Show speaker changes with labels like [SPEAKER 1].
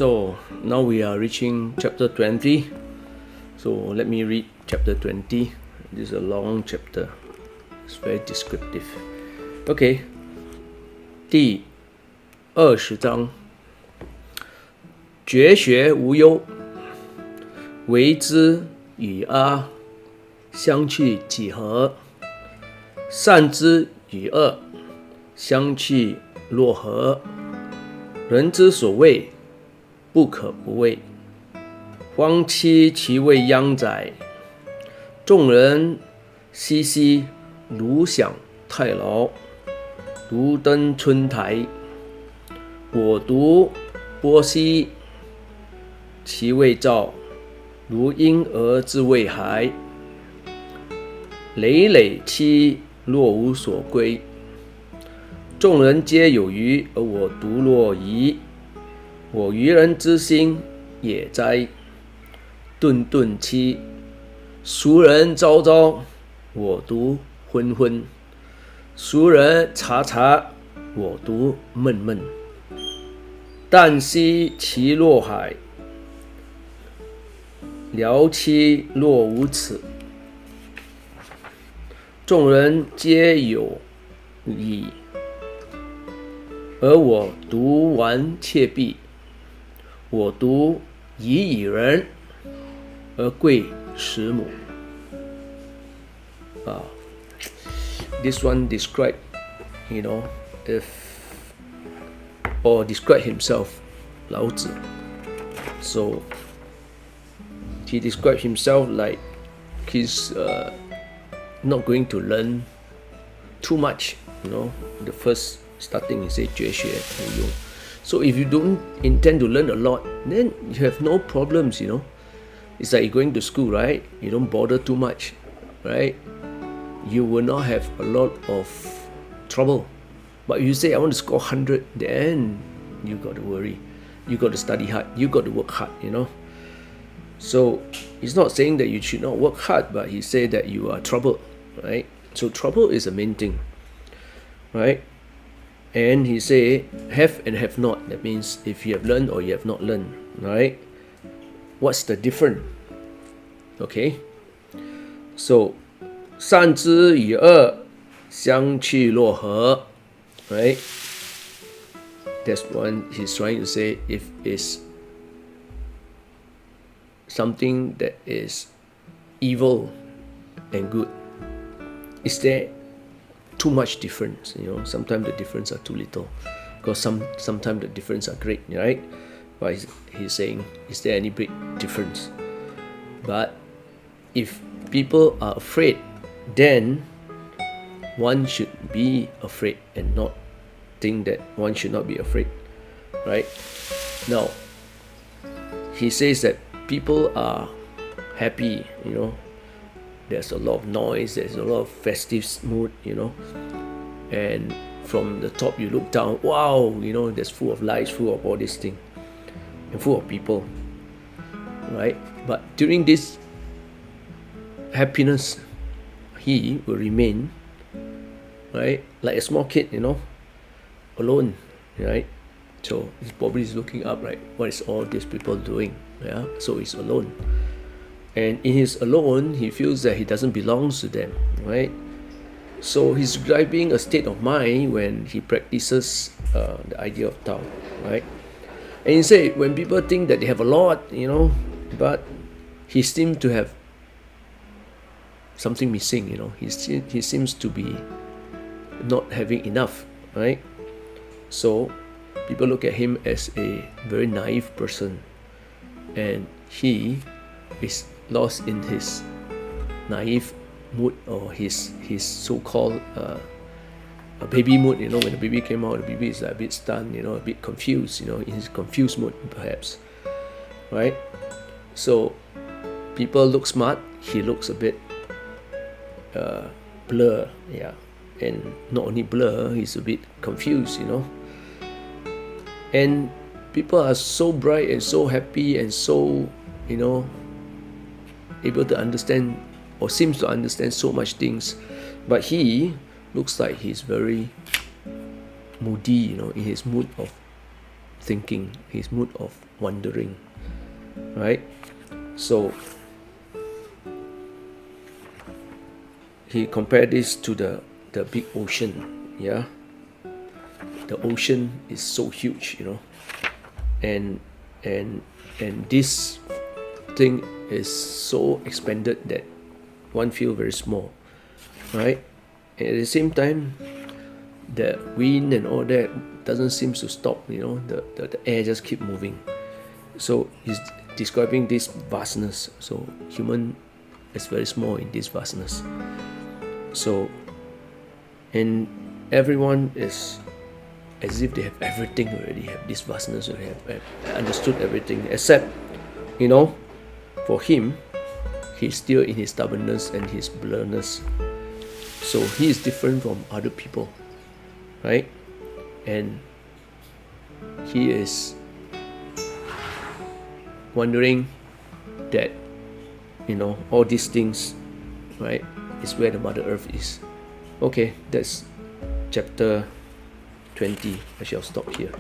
[SPEAKER 1] So now we are reaching chapter 20. So let me read chapter 20. This is a long chapter. It's very descriptive. Okay. 第20章，绝学无忧，为之与阿，相去几何？善之与恶，相去若何？人之所谓，不可不畏。荒期其未央哉！众人熙熙，如享太牢。独登春台，我独波兮，其未兆，如婴儿之未孩。累累期，若无所归。众人皆有余，而我独若遗。我愚人之心也哉！顿顿期，俗人昭昭，我独昏昏。俗人察察，我独闷闷。旦夕其若海，聊期若无此。众人皆有矣，而我独顽切壁。我独以以人，而贵10亩。This one describe, describe himself, Lao Tzu. So he described himself like he's not going to learn too much. The first starting he said 绝学无忧. So if you don't intend to learn a lot, then you have no problems. It's like you're going to school, right? You don't bother too much, right? You will not have a lot of trouble. But if you say, I want to score 100, then you got to worry. You got to study hard. You got to work hard, So he's not saying that you should not work hard, but he said that you are troubled, right? So trouble is the main thing, right? And he say, have and have not. That means if you have learned or you have not learned, right? What's the difference? Okay? So, 善之与恶，相去若何？ Right? That's one he's trying to say. If it's something that is evil and good, is there too much difference? Sometimes the difference are too little, because sometimes the difference are great, right? But he's saying, is there any big difference? But if people are afraid, then one should be afraid and not think that one should not be afraid, right? Now, he says that people are happy, there's a lot of noise, there's a lot of festive mood, and from the top you look down, wow, there's full of lights, full of all these things, and full of people, right? But during this happiness, he will remain, right, like a small kid, alone, right? So he's probably looking up, right? What is all these people doing? Yeah, so he's alone, and in his alone, he feels that he doesn't belong to them, right? So he's describing a state of mind when he practices the idea of Tao, right? And he said when people think that they have a lot, but he seems to have something missing, he seems to be not having enough, right? So people look at him as a very naive person, and he is lost in his naive mood, or his so-called baby mood. When the baby came out, the baby is a bit stunned, a bit confused, in his confused mood perhaps, right? So people look smart, he looks a bit blur, yeah, and not only blur, he's a bit confused, and people are so bright and so happy and so, able to understand or seems to understand so much things, but he looks like he's very moody, in his mood of thinking, his mood of wondering, right? So he compared this to the big ocean, yeah. The ocean is so huge, you know, and this thing is so expanded that one feel very small, right? And at the same time, the wind and all that doesn't seem to stop, you know, the air just keep moving. So he's describing this vastness. So human is very small in this vastness. So, and everyone is as if they have everything already, have this vastness, or have understood everything, except, you know, for him, he's still in his stubbornness and his blurriness. So he is different from other people, right? And he is wondering that, you know, all these things, right, is where the Mother Earth is. Okay, that's chapter 20. I shall stop here.